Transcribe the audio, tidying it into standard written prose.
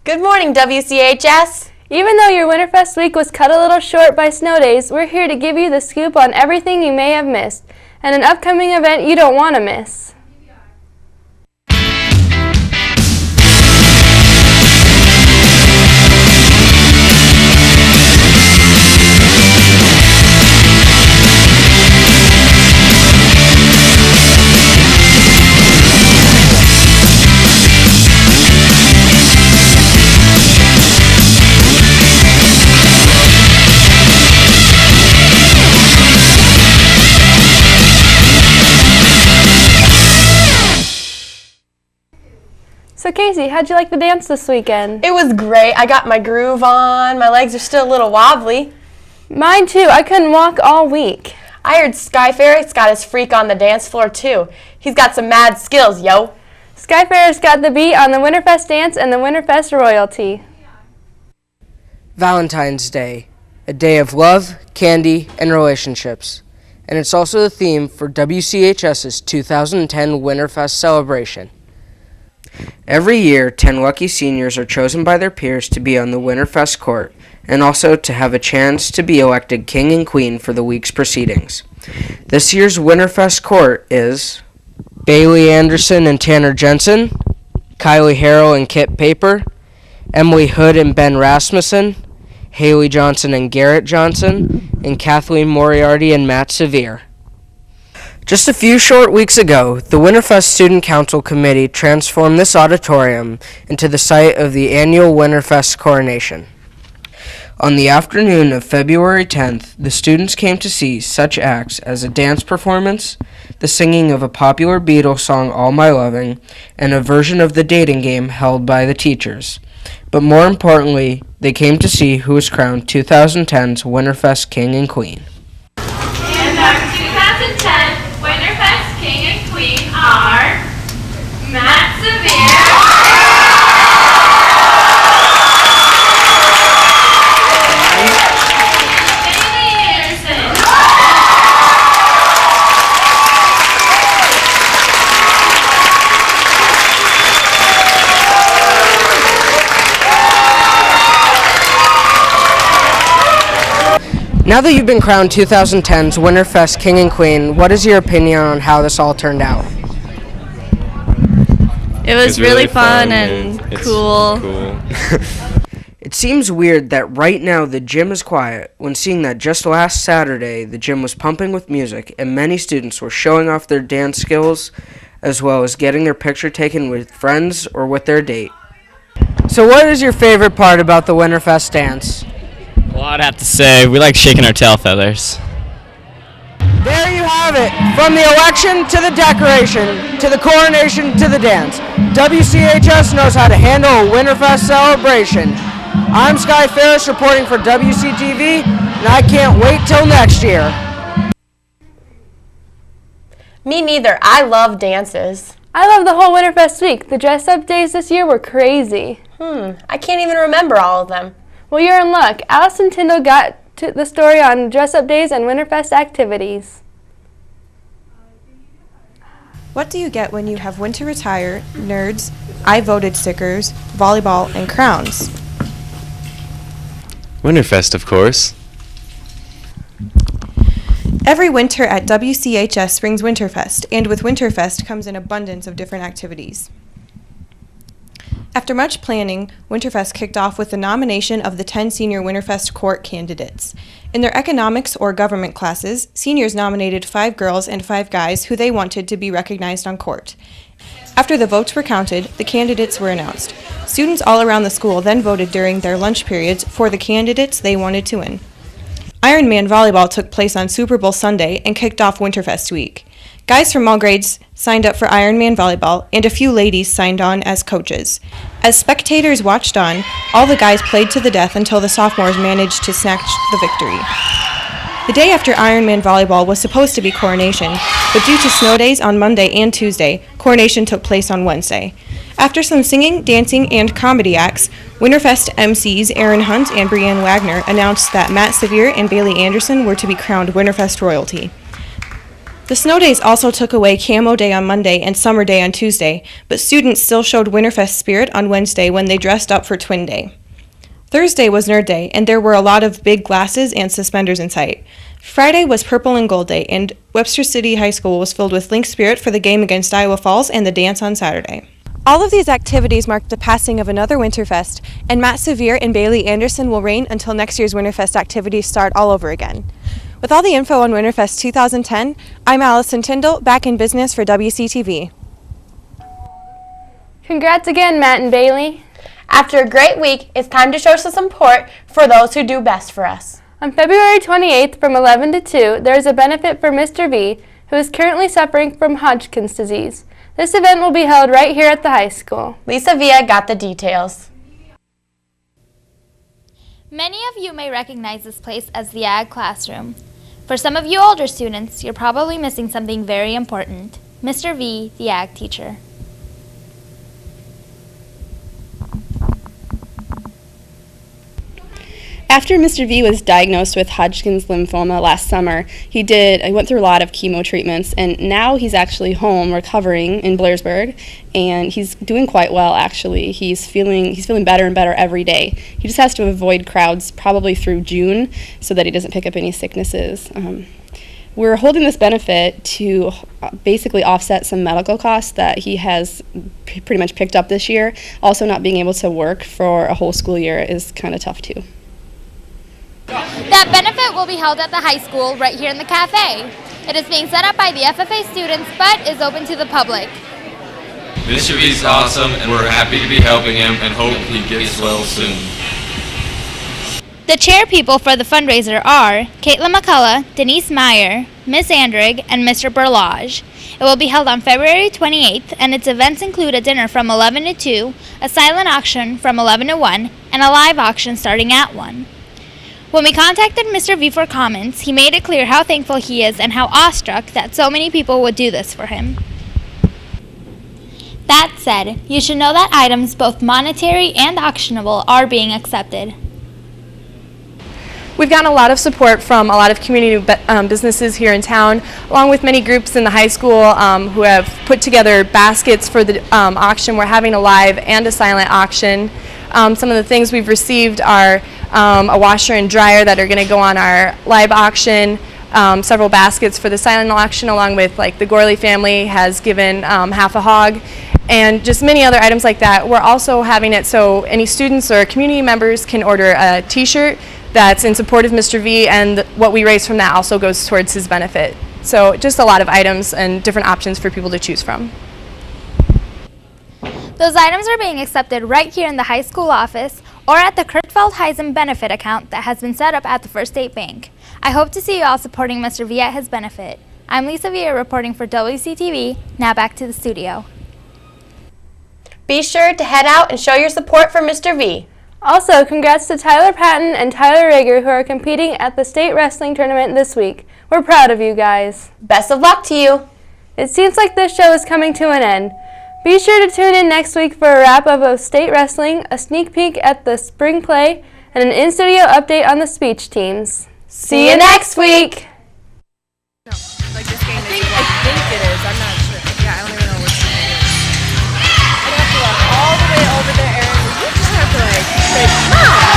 Good morning, WCHS. Even though your Winterfest week was cut a little short by snow days, we're here to give you the scoop on everything you may have missed and an upcoming event you don't want to miss. So Casey, how'd you like the dance this weekend? It was great. I got my groove on. My legs are still a little wobbly. Mine too. I couldn't walk all week. I heard Sky Ferris got his freak on the dance floor too. He's got some mad skills, yo. Sky Ferris got the beat on the Winterfest dance and the Winterfest royalty. Valentine's Day, a day of love, candy, and relationships. And it's also the theme for WCHS's 2010 Winterfest celebration. Every year, 10 lucky seniors are chosen by their peers to be on the Winterfest court, and also to have a chance to be elected king and queen for the week's proceedings. This year's Winterfest court is Bailey Anderson and Tanner Jensen, Kylie Harrell and Kit Paper, Emily Hood and Ben Rasmussen, Haley Johnson and Garrett Johnson, and Kathleen Moriarty and Matt Sevier. Just a few short weeks ago, the Winterfest Student Council Committee transformed this auditorium into the site of the annual Winterfest coronation. On the afternoon of February 10th, the students came to see such acts as a dance performance, the singing of a popular Beatles song, All My Loving, and a version of the dating game held by the teachers. But more importantly, they came to see who was crowned 2010's Winterfest King and Queen. And our 2010 Winterfest King and Queen are Matt Sevier, Now that you've been crowned 2010's Winterfest King and Queen, what is your opinion on how this all turned out? It was really fun and cool. It seems weird that right now the gym is quiet, when seeing that just last Saturday the gym was pumping with music and many students were showing off their dance skills as well as getting their picture taken with friends or with their date. So what is your favorite part about the Winterfest dance? Well, I'd have to say we like shaking our tail feathers. There you have it. From the election to the decoration, to the coronation, to the dance. WCHS knows how to handle a Winterfest celebration. I'm Sky Ferris reporting for Wctv, and I can't wait till next year. Me neither. I love dances. I love the whole Winterfest week. The dress-up days this year were crazy. I can't even remember all of them. Well, you're in luck. Allison Tyndall got to the story on dress-up days and Winterfest activities. What do you get when you have winter attire, nerds, I voted stickers, volleyball, and crowns? Winterfest, of course. Every winter at WCHS brings Winterfest, and with Winterfest comes an abundance of different activities. After much planning, Winterfest kicked off with the nomination of the 10 senior Winterfest court candidates. In their economics or government classes, seniors nominated 5 girls and 5 guys who they wanted to be recognized on court. After the votes were counted, the candidates were announced. Students all around the school then voted during their lunch periods for the candidates they wanted to win. Ironman volleyball took place on Super Bowl Sunday and kicked off Winterfest week. Guys from all grades signed up for Ironman volleyball, and a few ladies signed on as coaches. As spectators watched on, all the guys played to the death until the sophomores managed to snatch the victory. The day after Ironman volleyball was supposed to be coronation, but due to snow days on Monday and Tuesday, coronation took place on Wednesday. After some singing, dancing, and comedy acts, Winterfest MCs Aaron Hunt and Brianne Wagner announced that Matt Sevier and Bailey Anderson were to be crowned Winterfest royalty. The snow days also took away Camo Day on Monday and Summer Day on Tuesday, but students still showed Winterfest spirit on Wednesday when they dressed up for Twin Day. Thursday was Nerd Day, and there were a lot of big glasses and suspenders in sight. Friday was Purple and Gold Day, and Webster City High School was filled with Link spirit for the game against Iowa Falls and the dance on Saturday. All of these activities marked the passing of another Winterfest, and Matt Sevier and Bailey Anderson will reign until next year's Winterfest activities start all over again. With all the info on Winterfest 2010, I'm Allison Tyndall, back in business for Wctv. Congrats again, Matt and Bailey. After a great week, it's time to show some support for those who do best for us. On February 28th from 11 to 2, there is a benefit for Mr. V, who is currently suffering from Hodgkin's disease. This event will be held right here at the high school. Lisa Villa got the details. Many of you may recognize this place as the Ag Classroom. For some of you older students, you're probably missing something very important. Mr. V, the Ag teacher. After Mr. V was diagnosed with Hodgkin's lymphoma last summer, he went through a lot of chemo treatments, and now he's actually home recovering in Blairsburg, and he's doing quite well actually. He's feeling better and better every day. He just has to avoid crowds probably through June so that he doesn't pick up any sicknesses. We're holding this benefit to basically offset some medical costs that he has pretty much picked up this year. Also, not being able to work for a whole school year is kind of tough too. That benefit will be held at the high school right here in the cafe. It is being set up by the FFA students but is open to the public. Mr. V is awesome and we're happy to be helping him and hope he gets well soon. The chair people for the fundraiser are Caitlin McCullough, Denise Meyer, Miss Andrig, and Mr. Berlage. It will be held on February 28th, and its events include a dinner from 11 to 2, a silent auction from 11 to 1, and a live auction starting at 1. When we contacted Mr. V for comments, he made it clear how thankful he is and how awestruck that so many people would do this for him. That said, you should know that items both monetary and auctionable are being accepted. We've gotten a lot of support from a lot of community businesses here in town, along with many groups in the high school who have put together baskets for the auction. We're having a live and a silent auction. Some of the things we've received are a washer and dryer that are going to go on our live auction, several baskets for the silent auction, along with like the Gorley family has given half a hog, and just many other items like that. We're also having it so any students or community members can order a t-shirt that's in support of Mr. V, and what we raise from that also goes towards his benefit. So just a lot of items and different options for people to choose from. Those items are being accepted right here in the high school office or at the Kurtfeld-Heisen benefit account that has been set up at the First State Bank. I hope to see you all supporting Mr. V at his benefit. I'm Lisa Villa reporting for WCTV. Now back to the studio. Be sure to head out and show your support for Mr. V. Also, congrats to Tyler Patton and Tyler Rager, who are competing at the state wrestling tournament this week. We're proud of you guys. Best of luck to you. It seems like this show is coming to an end. Be sure to tune in next week for a wrap-up of state wrestling, a sneak peek at the spring play, and an in-studio update on the speech teams. See you next week! No, like this game I think it is. I'm not sure. Yeah, I don't even know which one it is. I have to walk all the way over there, Aaron. You just have to like say, Mom!